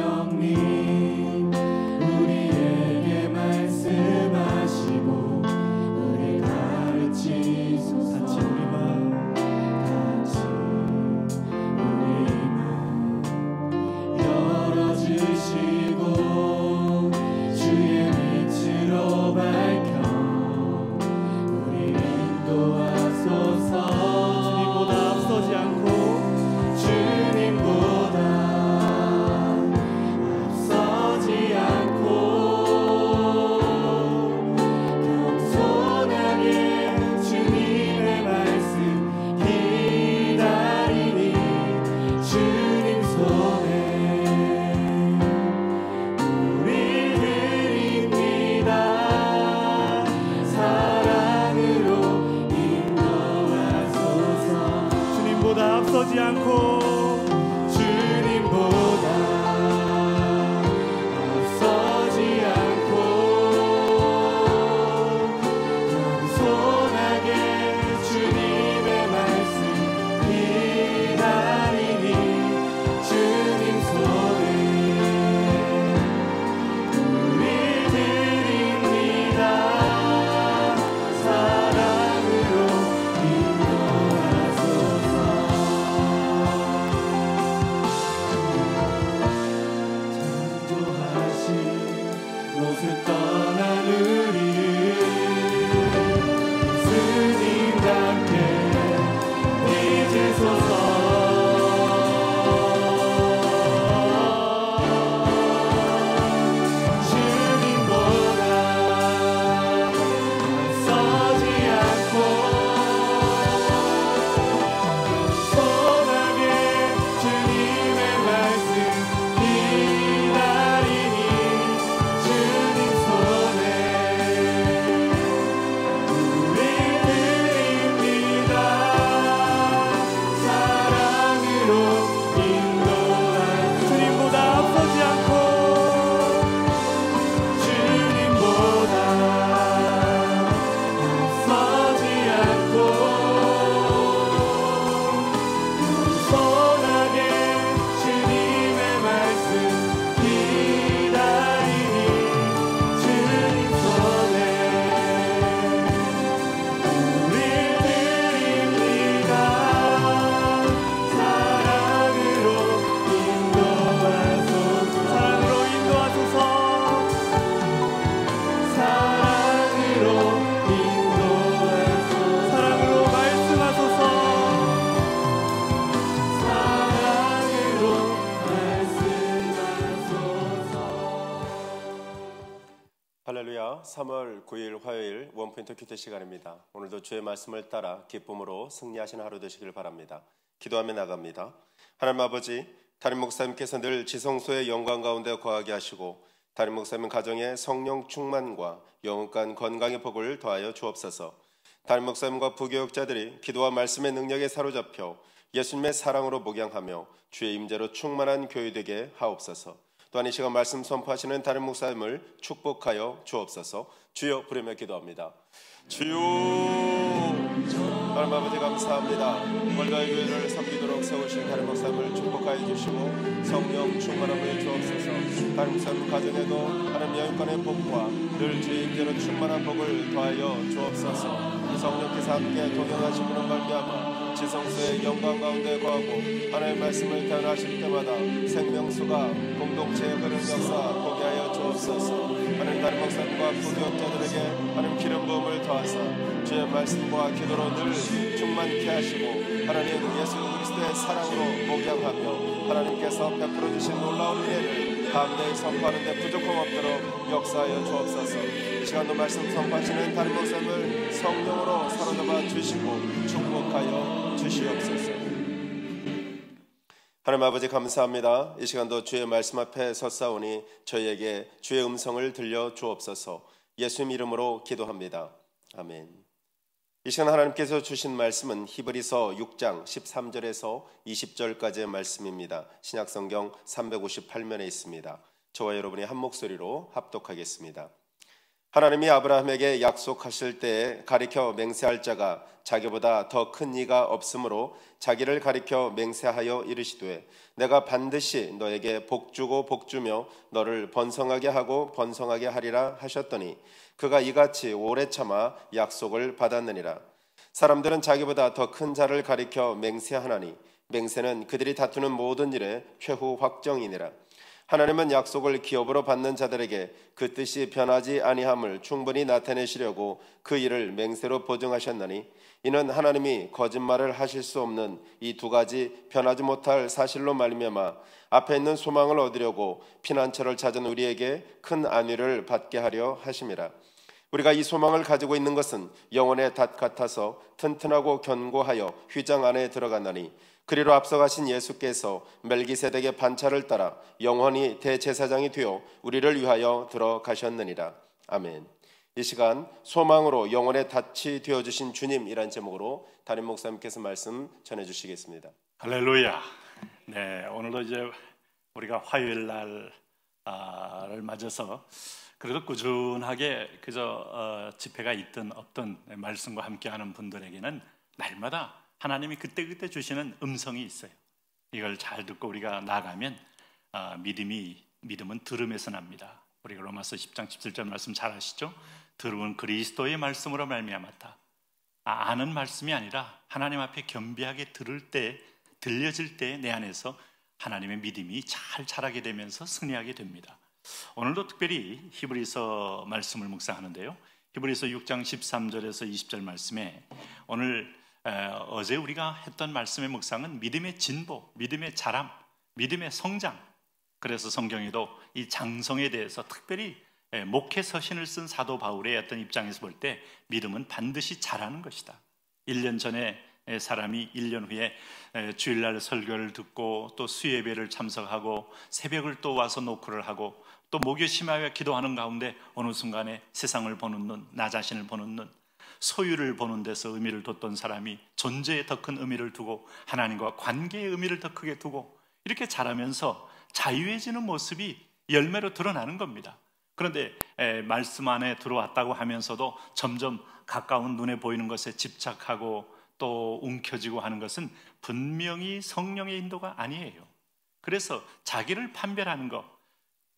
성령님 우리에게 말씀하시고 우리 가르치소서. 같이 우리 맘 열어주시고 주의 빛으로 밝혀 우리 인도하소서. 주님보다 앞서지 않고 앞서지 않고 주님보다 앞서지 않고 겸손하게 주님의 말씀 기다리니 주님 손에 우리 드립니다. 사랑으로 인도하소서. 곳을 떠난 우리를 예수님과 함께 빚으소서. 주님보다 앞서지 않고 겸손하게 주님의 말씀 기다리니 주님 손에 우리 드립니다. 사랑으로 인도하소서. 주님보다 앞서지 않고 주님보다 앞서지 않고 겸손하게 주님의 말씀 기다리니 주님 손에 우리 드립니다. 사랑으로 인도하소서. 사랑으로 인도하소서. 사랑으로 인도하소서. 사랑으로 말씀하소서. 사랑으로 말씀하소서. 할렐루야. 3월 9일 화요일 원포인트 큐티 시간입니다. 오늘도 주의 말씀을 따라 기쁨으로 승리하시는 하루 되시길 바랍니다. 기도하며 나갑니다. 하나님 아버지, 담임 목사님께서 늘 지성소의 영광 가운데 거하게 하시고 담임 목사님 가정에 성령 충만과 영원한 건강의 복을 더하여 주옵소서. 담임 목사님과 부교육자들이 기도와 말씀의 능력에 사로잡혀 예수님의 사랑으로 목양하며 주의 임재로 충만한 교회 되게 하옵소서. 또한 이 시간 말씀 선포하시는 담임 목사님을 축복하여 주옵소서. 주여 부르며 기도합니다. 주여. 하나님 아버지 감사합니다. 월가의 교회를 섬기도록 세우신 담임 목사님을 축복하여 주시고 성령 충만함을 주옵소서. 담임 목사님 가정에도 하나님 영육간의 복과 늘 주의 임재로 충만한 복을 더하여 주옵소서. 성령께서 함께 동행하심으로 말미암아 지성소의 영광 가운데 거하고 하나님의 말씀을 대언하실 때마다 생명수가 공동체에 흐르는 역사 보게 하여 주옵소서. 하나님 담임 목사님과 부교육자들에게 하나님 기름 부음을 더하사 주의 말씀과 기도로 늘 충만케 하시고 하나님 예수 그리스도의 사랑으로 목양하며 하나님께서 베풀어 주신 놀라운 은혜를 감내히 선포하는 데 부족함 없도록 역사하여 주옵소서. 이 시간도 말씀 선포하시는 담임 목사님을 성령으로 사로잡아 주시고 축복하여 주시옵소서. 하나님 아버지 감사합니다. 이 시간도 주의 말씀 앞에 섰사오니 저희에게 주의 음성을 들려 주옵소서. 예수님 이름으로 기도합니다. 아멘. 이 시간 하나님께서 주신 말씀은 히브리서 6장 13절에서 20절까지의 말씀입니다. 신약성경 358면에 있습니다. 저와 여러분이 한 목소리로 합독하겠습니다. 하나님이 아브라함에게 약속하실 때에 가리켜 맹세할 자가 자기보다 더 큰 이가 없으므로 자기를 가리켜 맹세하여 이르시되 내가 반드시 너에게 복주고 복주며 너를 번성하게 하고 번성하게 하리라 하셨더니 그가 이같이 오래 참아 약속을 받았느니라. 사람들은 자기보다 더 큰 자를 가리켜 맹세하나니 맹세는 그들이 다투는 모든 일의 최후 확정이니라. 하나님은 약속을 기업으로 받는 자들에게 그 뜻이 변하지 아니함을 충분히 나타내시려고 그 일을 맹세로 보증하셨나니 이는 하나님이 거짓말을 하실 수 없는 이 두 가지 변하지 못할 사실로 말미암아 앞에 있는 소망을 얻으려고 피난처를 찾은 우리에게 큰 안위를 받게 하려 하심이라. 우리가 이 소망을 가지고 있는 것은 영혼의 닷 같아서 튼튼하고 견고하여 휘장 안에 들어갔나니 그리로 앞서가신 예수께서 멜기세덱의 반차를 따라 영원히 대제사장이 되어 우리를 위하여 들어가셨느니라. 아멘. 이 시간 소망으로 영혼의 닻이 되어주신 주님이란 제목으로 담임 목사님께서 말씀 전해주시겠습니다. 할렐루야. 네, 오늘도 이제 우리가 화요일 날을 맞아서 그래도 꾸준하게 그저 집회가 있든 없든 말씀과 함께하는 분들에게는 날마다 하나님이 그때그때 주시는 음성이 있어요. 이걸 잘 듣고 우리가 나가면 믿음은 들음에서 납니다. 우리가 로마서 10장 17절 말씀 잘 아시죠? 들음은 그리스도의 말씀으로 말미암았다. 아는 말씀이 아니라 하나님 앞에 겸비하게 들려질 때 내 안에서 하나님의 믿음이 잘 자라게 되면서 승리하게 됩니다. 오늘도 특별히 히브리서 말씀을 묵상하는데요. 히브리서 6장 13절에서 20절 말씀에 오늘 어제 우리가 했던 말씀의 묵상은 믿음의 진보, 믿음의 자람, 믿음의 성장. 그래서 성경에도 이 장성에 대해서 특별히 목회 서신을 쓴 사도 바울의 어떤 입장에서 볼 때 믿음은 반드시 자라는 것이다. 1년 전에 사람이 1년 후에 주일날 설교를 듣고 또 수예배를 참석하고 새벽을 또 와서 노크를 하고 또 목요 심야에 기도하는 가운데 어느 순간에 세상을 보는 눈, 나 자신을 보는 눈, 소유를 보는 데서 의미를 뒀던 사람이 존재에 더 큰 의미를 두고 하나님과 관계의 의미를 더 크게 두고 이렇게 자라면서 자유해지는 모습이 열매로 드러나는 겁니다. 그런데 말씀 안에 들어왔다고 하면서도 점점 가까운 눈에 보이는 것에 집착하고 또 움켜쥐고 하는 것은 분명히 성령의 인도가 아니에요. 그래서 자기를 판별하는 것,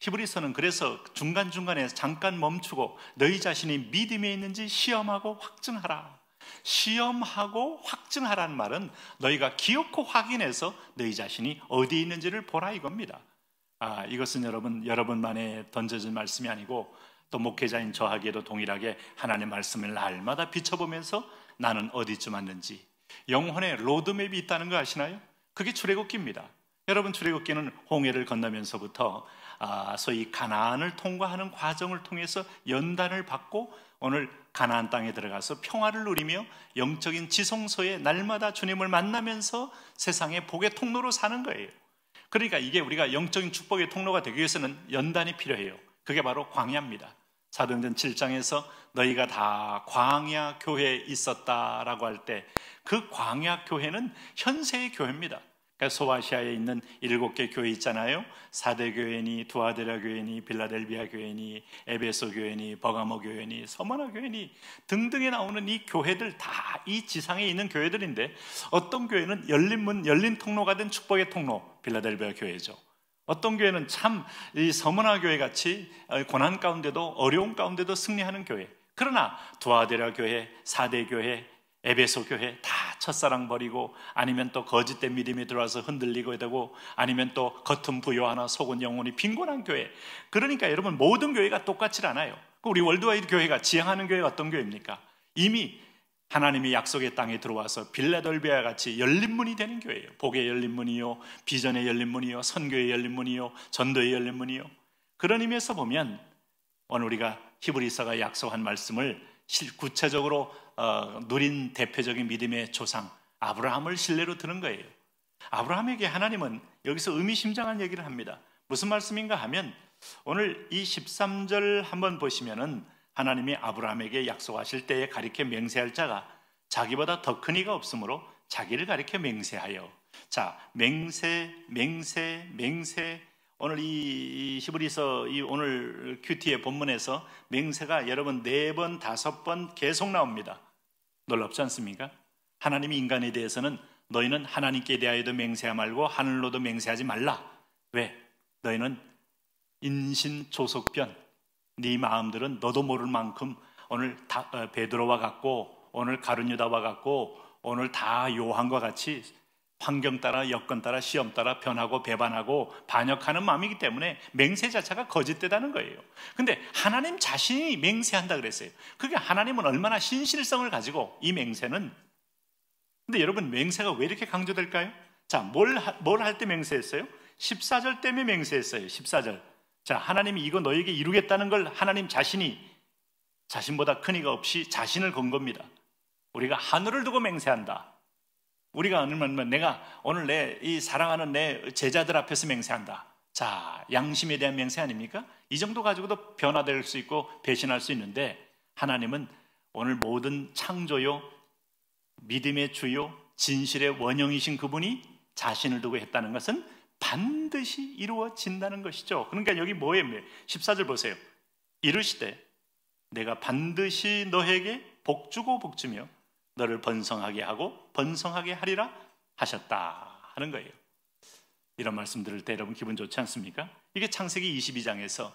히브리서는 그래서 중간중간에 잠깐 멈추고 너희 자신이 믿음에 있는지 시험하고 확증하라. 시험하고 확증하라는 말은 너희가 기어코 확인해서 너희 자신이 어디에 있는지를 보라 이겁니다. 이것은 여러분만에 던져진 말씀이 아니고 또 목회자인 저에게도 동일하게 하나님의 말씀을 날마다 비춰보면서 나는 어디쯤 왔는지 영혼의 로드맵이 있다는 거 아시나요? 그게 출애굽기입니다. 여러분 출애굽기는 홍해를 건너면서부터 소위 가나안을 통과하는 과정을 통해서 연단을 받고 오늘 가나안 땅에 들어가서 평화를 누리며 영적인 지성소에 날마다 주님을 만나면서 세상의 복의 통로로 사는 거예요. 그러니까 이게 우리가 영적인 축복의 통로가 되기 위해서는 연단이 필요해요. 그게 바로 광야입니다. 사도행전 7장에서 너희가 다 광야 교회에 있었다라고 할 때 그 광야 교회는 현세의 교회입니다. 그러니까 소아시아에 있는 7개 교회 있잖아요. 사대 교회니, 두아데라 교회니, 빌라델비아 교회니, 에베소 교회니, 버가모 교회니, 서머나 교회니 등등에 나오는 이 교회들 다 이 지상에 있는 교회들인데 어떤 교회는 열린 문, 열린 통로가 된 축복의 통로, 빌라델비아 교회죠. 어떤 교회는 참 이 서머나 교회 같이 고난 가운데도 어려운 가운데도 승리하는 교회. 그러나 두아데라 교회, 사대 교회, 에베소 교회 다 첫사랑 버리고 아니면 또 거짓된 믿음이 들어와서 흔들리고 되고 아니면 또 겉은 부요하나 속은 영혼이 빈곤한 교회. 그러니까 여러분 모든 교회가 똑같지 않아요. 우리 월드와이드 교회가 지향하는 교회가 어떤 교회입니까? 이미 하나님이 약속의 땅에 들어와서 빌라델비아 같이 열린 문이 되는 교회예요. 복의 열린 문이요, 비전의 열린 문이요, 선교의 열린 문이요, 전도의 열린 문이요. 그런 의미에서 보면 오늘 우리가 히브리서가 약속한 말씀을 구체적으로 누린 대표적인 믿음의 조상 아브라함을 신뢰로 드는 거예요. 아브라함에게 하나님은 여기서 의미심장한 얘기를 합니다. 무슨 말씀인가 하면 오늘 이 13절 한번 보시면은 하나님이 아브라함에게 약속하실 때에 가리켜 맹세할 자가 자기보다 더 큰 이가 없으므로 자기를 가리켜 맹세하여. 자, 맹세. 오늘 이 히브리서 이 오늘 큐티의 본문에서 맹세가 여러분 4번, 5번 계속 나옵니다. 놀랍지 않습니까? 하나님이 인간에 대해서는 너희는 하나님께 대하여도 맹세하지 말고 하늘로도 맹세하지 말라. 왜? 너희는 인신조속변, 네 마음들은 너도 모를 만큼 오늘 베드로와 같고 오늘 가룟유다와 같고 오늘 다 요한과 같이 환경 따라 여건 따라 시험 따라 변하고 배반하고 반역하는 마음이기 때문에 맹세 자체가 거짓되다는 거예요. 근데 하나님 자신이 맹세한다 그랬어요. 그게 하나님은 얼마나 신실성을 가지고 이 맹세는. 근데 여러분 맹세가 왜 이렇게 강조될까요? 자, 뭘 할 때 맹세했어요? 14절 때문에 맹세했어요. 14절. 자, 하나님이 이거 너에게 이루겠다는 걸 하나님 자신이 자신보다 큰 이가 없이 자신을 건 겁니다. 우리가 하늘을 두고 맹세한다. 우리가 내가 오늘 내 이 사랑하는 내 제자들 앞에서 맹세한다. 자, 양심에 대한 맹세 아닙니까? 이 정도 가지고도 변화될 수 있고 배신할 수 있는데 하나님은 오늘 모든 창조요, 믿음의 주요, 진실의 원형이신 그분이 자신을 두고 했다는 것은 반드시 이루어진다는 것이죠. 그러니까 여기 뭐예요? 14절 보세요. 이르시되 내가 반드시 너에게 복주고 복주며 너를 번성하게 하고 번성하게 하리라 하셨다 하는 거예요. 이런 말씀 들을 때 여러분 기분 좋지 않습니까? 이게 창세기 22장에서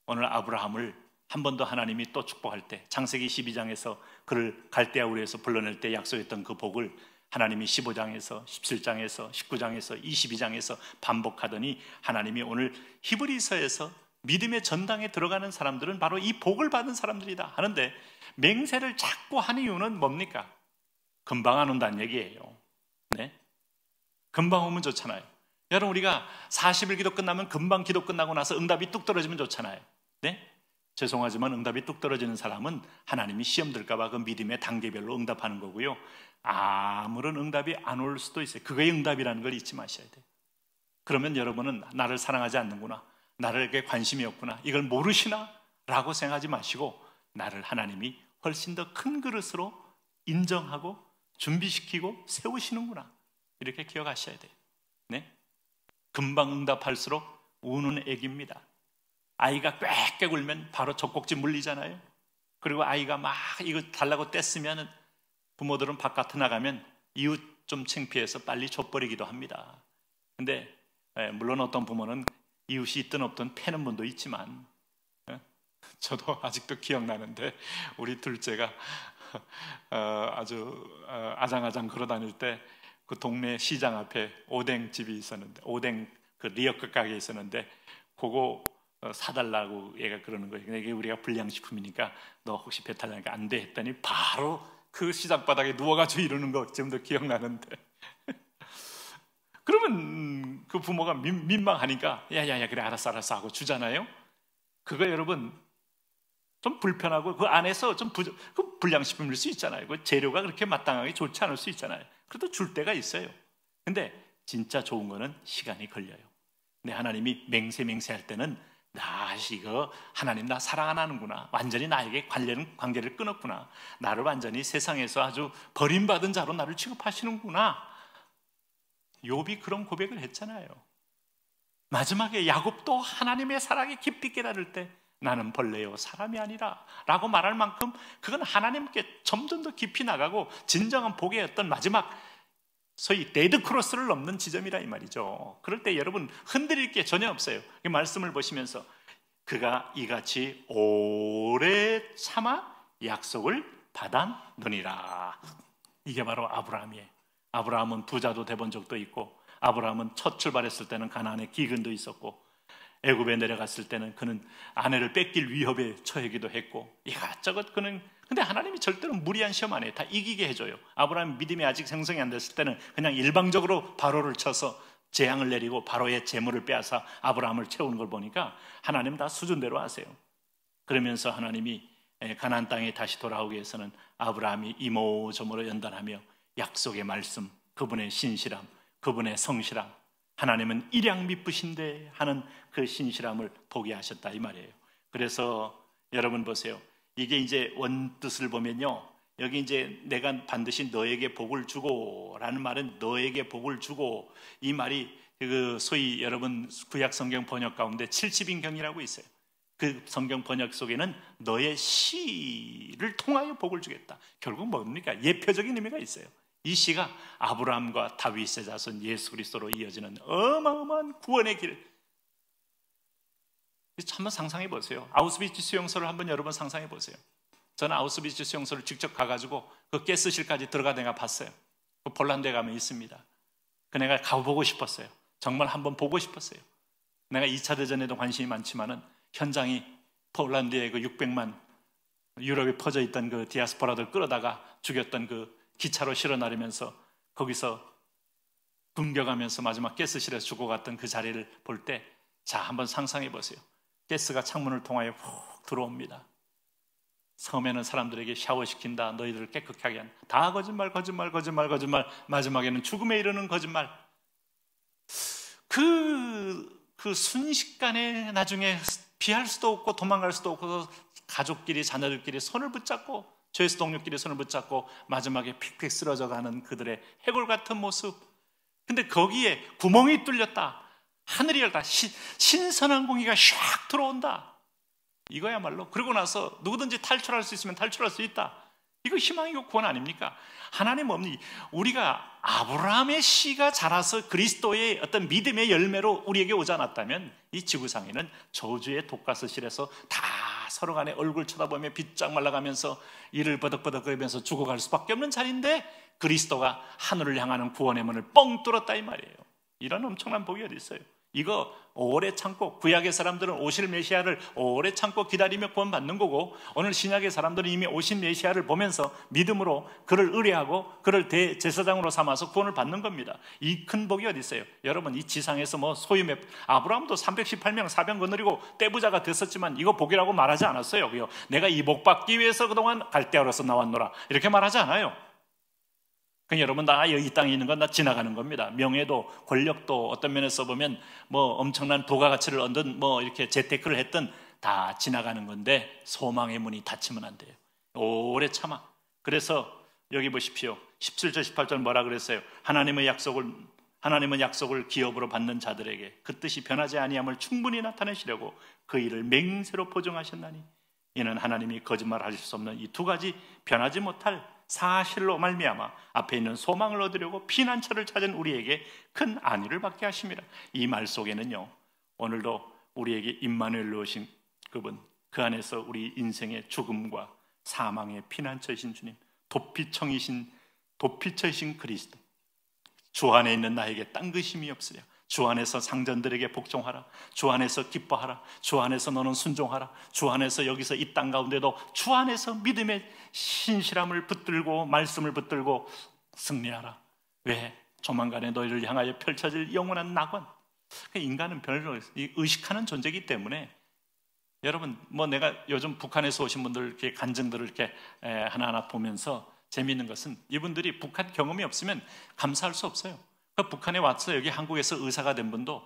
오늘 아브라함을 한 번 더 하나님이 또 축복할 때, 창세기 12장에서 그를 갈대아 우리에서 불러낼 때 약속했던 그 복을 하나님이 15장에서 17장에서 19장에서 22장에서 반복하더니 하나님이 오늘 히브리서에서 믿음의 전당에 들어가는 사람들은 바로 이 복을 받은 사람들이다 하는데, 맹세를 자꾸 하는 이유는 뭡니까? 금방 안 온다는 얘기예요. 네? 금방 오면 좋잖아요. 여러분, 우리가 40일 기도 끝나면 금방 기도 끝나고 나서 응답이 뚝 떨어지면 좋잖아요. 네? 죄송하지만 응답이 뚝 떨어지는 사람은 하나님이 시험 들까 봐 그 믿음의 단계별로 응답하는 거고요. 아무런 응답이 안 올 수도 있어요. 그게 응답이라는 걸 잊지 마셔야 돼요. 그러면 여러분은 나를 사랑하지 않는구나, 나에게 관심이 없구나, 이걸 모르시나? 라고 생각하지 마시고 나를 하나님이 훨씬 더 큰 그릇으로 인정하고 준비시키고 세우시는구나, 이렇게 기억하셔야 돼요. 네? 금방 응답할수록 우는 애기입니다. 아이가 꽥꽥 울면 바로 젖꼭지 물리잖아요. 그리고 아이가 막 이거 달라고 뗐으면 부모들은 바깥에 나가면 이웃 좀 창피해서 빨리 줘버리기도 합니다. 근데 물론 어떤 부모는 이웃이 있든 없든 패는 분도 있지만, 저도 아직도 기억나는데 우리 둘째가 아주 아장아장 걸어다닐 때 그 동네 시장 앞에 오뎅집이 있었는데, 오뎅 그 리어크 가게에 있었는데 그거 사달라고 얘가 그러는 거예요. 이게 우리가 불량식품이니까 너 혹시 배탈 나니까 안 돼 했더니 바로 그 시장 바닥에 누워가지고 이러는 거 지금도 기억나는데 그러면 그 부모가 민망하니까 야야야 그래 알았어 하고 주잖아요. 그거 여러분 좀 불편하고 그 안에서 좀 그 불량식품일 수 있잖아요. 그 재료가 그렇게 마땅하게 좋지 않을 수 있잖아요. 그래도 줄 때가 있어요. 근데 진짜 좋은 거는 시간이 걸려요. 근데 하나님이 맹세할 때는 나 이거 하나님 나 사랑 안 하는구나, 완전히 나에게 관계를 끊었구나, 나를 완전히 세상에서 아주 버림받은 자로 나를 취급하시는구나. 욥이 그런 고백을 했잖아요. 마지막에 야곱도 하나님의 사랑에 깊이 깨달을 때 나는 벌레요 사람이 아니라 라고 말할 만큼 그건 하나님께 점점 더 깊이 나가고 진정한 복의 어떤 마지막 소위 데드크로스를 넘는 지점이라 이 말이죠. 그럴 때 여러분 흔들릴 게 전혀 없어요. 이 말씀을 보시면서 그가 이같이 오래 참아 약속을 받았느니라. 이게 바로 아브라함이에요. 아브라함은 부자도 돼본 적도 있고, 아브라함은 첫 출발했을 때는 가나안에 기근도 있었고, 애굽에 내려갔을 때는 그는 아내를 뺏길 위협에 처하기도 했고, 이것저것 그는, 근데 하나님이 절대로 무리한 시험 안 해요. 다 이기게 해줘요. 아브라함 믿음이 아직 생성이 안 됐을 때는 그냥 일방적으로 바로를 쳐서 재앙을 내리고 바로의 재물을 빼앗아 아브라함을 채우는 걸 보니까 하나님 다 수준대로 하세요. 그러면서 하나님이 가나안 땅에 다시 돌아오기 위해서는 아브라함이 이모저모로 연단하며 약속의 말씀, 그분의 신실함, 그분의 성실함, 하나님은 일양 미쁘신데 하는 그 신실함을 보게 하셨다 이 말이에요. 그래서 여러분 보세요. 이게 이제 원뜻을 보면요, 여기 이제 내가 반드시 너에게 복을 주고 라는 말은 너에게 복을 주고, 이 말이 그 소위 여러분 구약 성경 번역 가운데 70인경이라고 있어요. 그 성경 번역 속에는 너의 씨를 통하여 복을 주겠다. 결국 뭡니까? 예표적인 의미가 있어요. 이 씨가 아브라함과 다윗의 자손 예수 그리스도로 이어지는 어마어마한 구원의 길. 한번 상상해 보세요. 아우슈비츠 수용소를 한번 여러분 상상해 보세요. 저는 아우슈비츠 수용소를 직접 가가지고 그 가스실까지 들어가 내가 봤어요. 그 폴란드에 가면 있습니다. 그 내가 가보고 싶었어요. 정말 한번 보고 싶었어요. 내가 2차 대전에도 관심이 많지만은 현장이 폴란드의 그 600만 유럽에 퍼져 있던 그 디아스포라들 끌어다가 죽였던 그 기차로 실어 나르면서 거기서 굶겨가면서 마지막 가스실에서 죽어갔던 그 자리를 볼 때, 자, 한번 상상해 보세요. 가스가 창문을 통하여 훅 들어옵니다. 처음에는 사람들에게 샤워시킨다, 너희들을 깨끗하게 하게 한다. 다 거짓말, 거짓말, 거짓말, 거짓말. 마지막에는 죽음에 이르는 거짓말. 그 순식간에 나중에 피할 수도 없고 도망갈 수도 없고 가족끼리 자녀들끼리 손을 붙잡고 죄수 동료끼리 손을 붙잡고 마지막에 픽픽 쓰러져 가는 그들의 해골 같은 모습. 근데 거기에 구멍이 뚫렸다. 하늘이 열다. 신선한 공기가 샥 들어온다. 이거야말로 그러고 나서 누구든지 탈출할 수 있으면 탈출할 수 있다. 이거 희망이고 구원 아닙니까? 하나님 없니? 우리가 아브라함의 씨가 자라서 그리스도의 어떤 믿음의 열매로 우리에게 오지 않았다면 이 지구상에는 저주의 독가스실에서 다 서로 간에 얼굴 쳐다보며 빗장 말라가면서 이를 버덕버덕거리면서 죽어갈 수밖에 없는 자리인데 그리스도가 하늘을 향하는 구원의 문을 뻥 뚫었다 이 말이에요. 이런 엄청난 복이 어디 있어요? 이거 오래 참고 구약의 사람들은 오실 메시아를 오래 참고 기다리며 구원받는 거고 오늘 신약의 사람들은 이미 오신 메시아를 보면서 믿음으로 그를 의뢰하고 그를 대제사장으로 삼아서 구원을 받는 겁니다. 이 큰 복이 어디 있어요? 여러분 이 지상에서 뭐 소유 아브라함도 318명 사병 거느리고 떼부자가 됐었지만 이거 복이라고 말하지 않았어요. 내가 이 복 받기 위해서 그동안 갈대아로서 나왔노라 이렇게 말하지 않아요. 그냥 여러분 나 이 땅에 있는 건 다 지나가는 겁니다. 명예도 권력도 어떤 면에서 보면 뭐 엄청난 부가가치를 얻은 뭐 이렇게 재테크를 했던 다 지나가는 건데 소망의 문이 닫히면 안 돼요. 오래 참아. 그래서 여기 보십시오. 17절 18절 뭐라 그랬어요? 하나님은 약속을 기업으로 받는 자들에게 그 뜻이 변하지 아니함을 충분히 나타내시려고 그 일을 맹세로 보증하셨나니 이는 하나님이 거짓말하실 수 없는 이 두 가지 변하지 못할 사실로 말미암아 앞에 있는 소망을 얻으려고 피난처를 찾은 우리에게 큰 안위를 받게 하십니다. 이 말 속에는요 오늘도 우리에게 임마누엘로 오신 그분, 그 안에서 우리 인생의 죽음과 사망의 피난처이신 주님, 도피처이신 그리스도, 주 안에 있는 나에게 딴 것임이 없으랴. 주 안에서 상전들에게 복종하라. 주 안에서 기뻐하라. 주 안에서 너는 순종하라. 주 안에서 여기서 이 땅 가운데도 주 안에서 믿음의 신실함을 붙들고 말씀을 붙들고 승리하라. 왜? 조만간에 너희를 향하여 펼쳐질 영원한 낙원. 인간은 별로 의식하는 존재이기 때문에 여러분 뭐 내가 요즘 북한에서 오신 분들 이렇게 간증들을 이렇게 하나하나 보면서 재미있는 것은 이분들이 북한 경험이 없으면 감사할 수 없어요. 북한에 와서 여기 한국에서 의사가 된 분도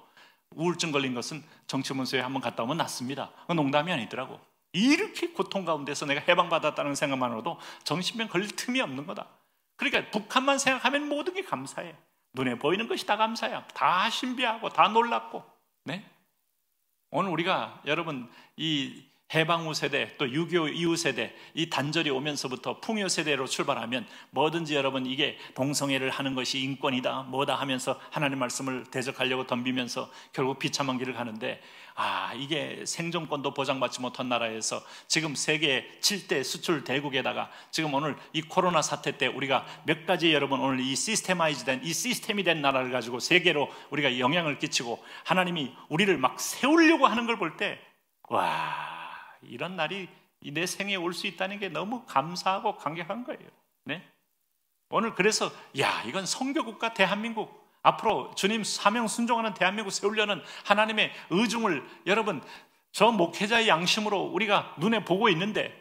우울증 걸린 것은 정치문서에 한번 갔다 오면 낫습니다. 농담이 아니더라고. 이렇게 고통 가운데서 내가 해방받았다는 생각만으로도 정신병 걸릴 틈이 없는 거다. 그러니까 북한만 생각하면 모든 게 감사해. 눈에 보이는 것이 다 감사야. 다 신비하고 다 놀랍고. 네? 오늘 우리가 여러분 이 해방 후 세대 또 6.25 이후 세대 이 단절이 오면서부터 풍요 세대로 출발하면 뭐든지 여러분 이게 동성애를 하는 것이 인권이다 뭐다 하면서 하나님 말씀을 대적하려고 덤비면서 결국 비참한 길을 가는데 이게 생존권도 보장받지 못한 나라에서 지금 세계 7대 수출 대국에다가 지금 오늘 이 코로나 사태 때 우리가 몇 가지 여러분 오늘 이 시스템이 된 나라를 가지고 세계로 우리가 영향을 끼치고 하나님이 우리를 막 세우려고 하는 걸 볼 때 이런 날이 내 생에 올 수 있다는 게 너무 감사하고 감격한 거예요. 네? 오늘 그래서 이건 선교국가 대한민국 앞으로 주님 사명 순종하는 대한민국 세우려는 하나님의 의중을 여러분 저 목회자의 양심으로 우리가 눈에 보고 있는데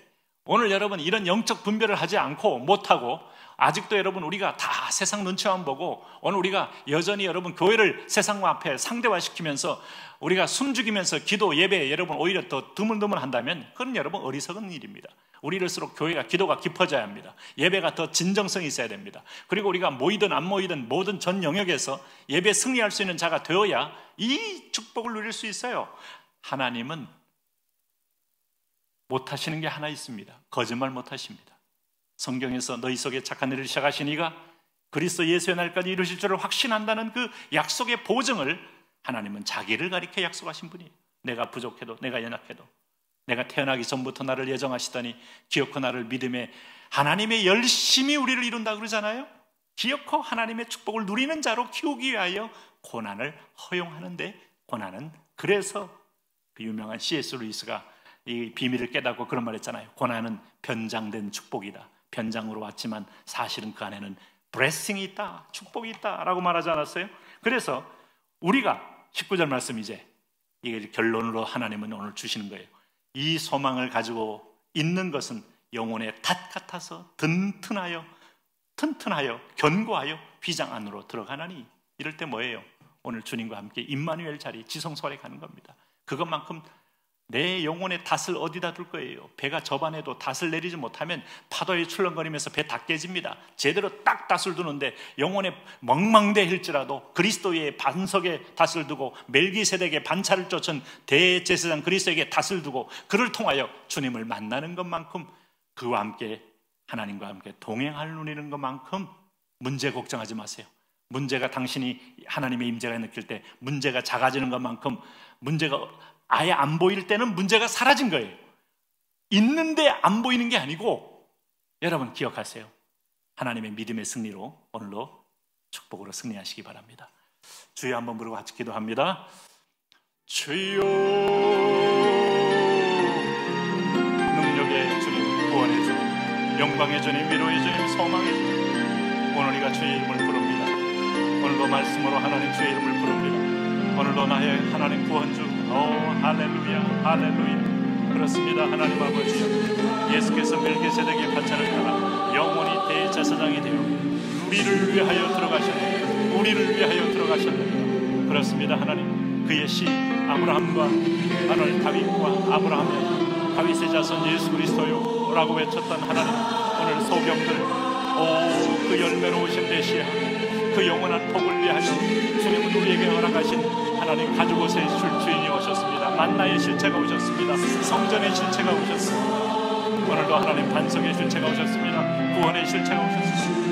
오늘 여러분 이런 영적 분별을 하지 않고 못하고 아직도 여러분 우리가 다 세상 눈치만 보고 오늘 우리가 여전히 여러분 교회를 세상 앞에 상대화시키면서 우리가 숨죽이면서 기도 예배 여러분 오히려 더 드물드물 한다면 그건 여러분 어리석은 일입니다. 우리를수록 교회가 기도가 깊어져야 합니다. 예배가 더 진정성이 있어야 됩니다. 그리고 우리가 모이든 안 모이든 모든 전 영역에서 예배 승리할 수 있는 자가 되어야 이 축복을 누릴 수 있어요. 하나님은 못하시는 게 하나 있습니다. 거짓말 못하십니다. 성경에서 너희 속에 착한 일을 시작하신 이가 그리스도 예수의 날까지 이루실 줄을 확신한다는 그 약속의 보증을 하나님은 자기를 가리켜 약속하신 분이에요. 내가 부족해도, 내가 연약해도, 내가 태어나기 전부터 나를 예정하시더니 기어코 나를 믿음에 하나님의 열심히 우리를 이룬다 그러잖아요. 기어코 하나님의 축복을 누리는 자로 키우기 위하여 고난을 허용하는데, 고난은 그래서 그 유명한 C.S. 루이스가 이 비밀을 깨닫고 그런 말 했잖아요. 고난은 변장된 축복이다. 변장으로 왔지만 사실은 그 안에는 블레싱이 있다, 축복이 있다 라고 말하지 않았어요? 그래서 우리가 19절 말씀, 이제 이게 결론으로 하나님은 오늘 주시는 거예요. 이 소망을 가지고 있는 것은 영혼의 닷 같아서 튼튼하여 견고하여 휘장 안으로 들어가나니. 이럴 때 뭐예요? 오늘 주님과 함께 임마누엘 자리, 지성소에 가는 겁니다. 그것만큼 내 영혼의 닷을 어디다 둘 거예요? 배가 저반에도 닷을 내리지 못하면 파도에 출렁거리면서 배 다 깨집니다. 제대로 딱 닷을 두는데 영혼의 멍망대일지라도 그리스도의 반석에 닷을 두고 멜기세덱의 반차를 쫓은 대제사장 그리스도에게 닷을 두고 그를 통하여 주님을 만나는 것만큼, 그와 함께 하나님과 함께 동행할 누리는 것만큼 문제 걱정하지 마세요. 문제가, 당신이 하나님의 임재가 느낄 때 문제가 작아지는 것만큼, 문제가 아예 안 보일 때는 문제가 사라진 거예요. 있는데 안 보이는 게 아니고, 여러분 기억하세요. 하나님의 믿음의 승리로 오늘도 축복으로 승리하시기 바랍니다. 주여 한번 부르고 같이 기도합니다. 주여, 능력의 주님, 구원의 주님, 영광의 주님, 위로의 주님, 소망의 주님, 오늘 우리가 주의 이름을 부릅니다. 오늘도 말씀으로 하나님 주의 이름을 부릅니다. 오늘도 나의 하나님 구원주, 할렐루야, 할렐루야. 그렇습니다. 하나님 아버지, 예수께서 멜기세덱의 반차를 따라 영원히 대제사장이 되어 우리를 위하여 들어가셨네요. 우리를 위하여 들어가셨네요. 그렇습니다. 하나님, 그의 씨 아브라함과 하나님 다윗과 아브라함의 다윗의 자손 예수 그리스도요 라고 외쳤던 하나님, 오늘 소경들, 그 열매로 오신 메시아, 그 영원한 복을 위하여 주님은 우리에게 허락하신 하나님 가죽옷의 주인이 오셨습니다. 만나의 실체가 오셨습니다. 성전의 실체가 오셨습니다. 오늘도 하나님 반석의 실체가 오셨습니다. 구원의 실체가 오셨습니다.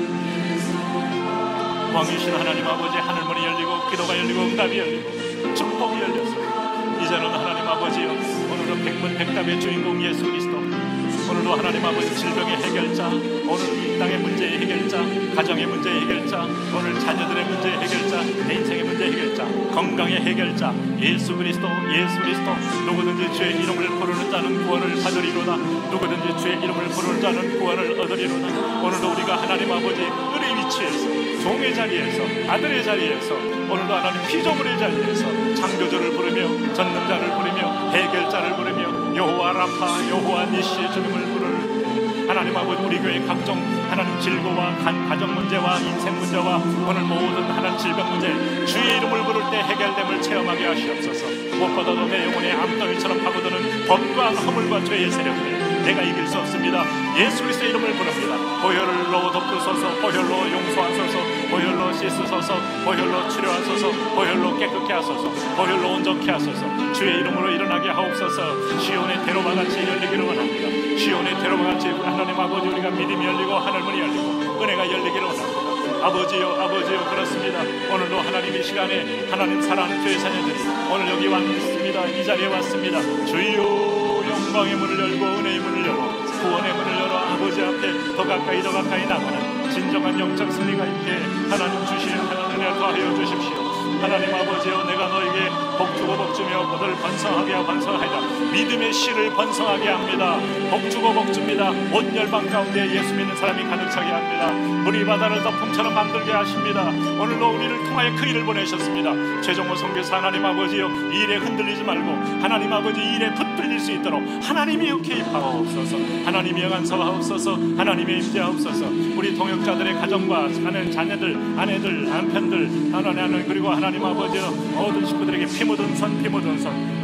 왕이신 하나님 아버지, 하늘문이 열리고 기도가 열리고 응답이 열리고 축복이 열렸습니다. 이제는 하나님 아버지요, 오늘도 백문백답의 주인공 예수 그리스도, 오늘도 하나님 아버지 질병의 해결자, 오늘 이 땅의 문제의 해결자, 가정의 문제의 해결자, 오늘 자녀들의 문제의 해결자, 내 인생의 문제의 해결자, 건강의 해결자 예수 그리스도, 예수 그리스도. 누구든지 주의 이름을 부르는 자는 구원을 받으리로다. 누구든지 주의 이름을 부르는 자는 구원을 얻으리로다. 오늘도 우리가 하나님 아버지 을의 위치에서, 종의 자리에서, 아들의 자리에서, 오늘도 하나님 피조물의 자리에서 창조주를 부르며, 전능자를 부르며, 해결자를 부르며, 여호와 라파, 여호와 니시 주님을 부르는 하나님 아버지, 우리 교회 각종 하나님 질고와 가정 문제와 인생 문제와 오늘 모든 하나님 질병 문제, 주의 이름을 부를 때 해결됨을 체험하게 하시옵소서. 무엇보다도 내 영혼의 암덩이처럼 파고드는 법과 허물과 죄의 세력들 내가 이길 수 없습니다. 예수 그리스도의 이름을 부릅니다. 보혈로 덮으소서, 보혈로 용서하소서, 보혈로 씻으소서, 보혈로 치료하소서, 보혈로 깨끗게 하소서, 보혈로 온전케 하소서. 주의 이름으로 일어나게 하옵소서. 시온의 대로와 같이 열리기를 원합니다. 시온의 대로와 같이 하나님 아버지, 우리가 믿음이 열리고 하늘문이 열리고 은혜가 열리기를 원합니다. 아버지요, 아버지요. 그렇습니다. 오늘도 하나님 이 시간에 하나님 사랑하는 교회 자녀들이 오늘 여기 왔습니다. 이 자리에 왔습니다. 주여, 영광의 문을 열고 은혜의 문을 열어 구원의 문을 열어 아버지 앞에 더 가까이 나가는 진정한 영적 승리가 있게 하나님 주시는 하나님 은혜 더하여 주십시오. 하나님 아버지여, 내가 너에게 복주고 복주며 너를 번성하게 하여 번성하리라. 믿음의 씨를 번성하게 합니다. 복주고 복줍니다. 온 열방 가운데 예수 믿는 사람이 가득 차게 합니다. 물이 바다를 덮음처럼 만들게 하십니다. 오늘도 우리를 통하여 그 일을 보내셨습니다. 최종호 선교사 하나님 아버지여, 이 일에 흔들리지 말고 하나님 아버지 이 일에 붙들릴 수 있도록 하나님이 이렇게 임하옵소서. 하나님이 영안서하옵소서. 하나님의 임재하옵소서. 우리 동역자들의 가정과 자녀들, 아내들, 남편들, 하나님 그리고 하나님 아버지여, 모든 식구들에게 피 묻은 손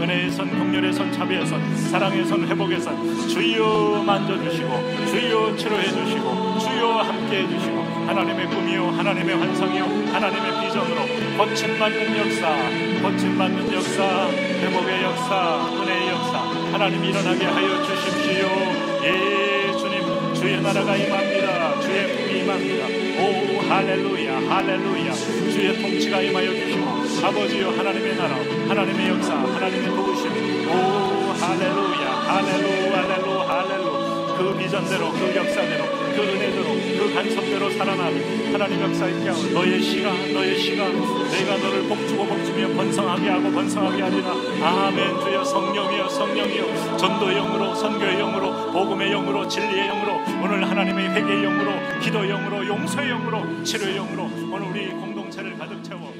은혜의 손, 긍휼의 손, 자비의 손, 사랑의 손, 회복의 손 주여 만져주시고 주여 치료해 주시고 주여 함께해 주시고 하나님의 꿈이요 하나님의 환상이요 하나님의 비전으로 고침받는 역사, 고침받는 역사, 회복의 역사, 은혜의 역사 하나님 일어나게 하여 주십시오. 예 주님, 주의 나라가 임합니다. 주의 꿈이 임합니다. 오 할렐루야 할렐루야. 주의 통치가 임하여 주시고 아버지여 하나님의 나라, 하나님의 역사, 하나님의 도우심. 오 할렐루야 할렐루 할렐루 할렐루. 그 비전대로, 그 역사대로, 그 은혜대로, 그 간섭대로 살아나는 하나님 역사 있게 하고 너의 시가 내가 너를 복주고 복주며 번성하게 하고 번성하게 하리라. 아멘. 주여 성령이여 성령이여 전도의 영으로, 선교의 영으로, 복음의 영으로, 진리의 영으로, 오늘 하나님의 회개의 영으로, 기도의 영으로, 용서의 영으로, 치료의 영으로 오늘 우리 공동체를 가득 채워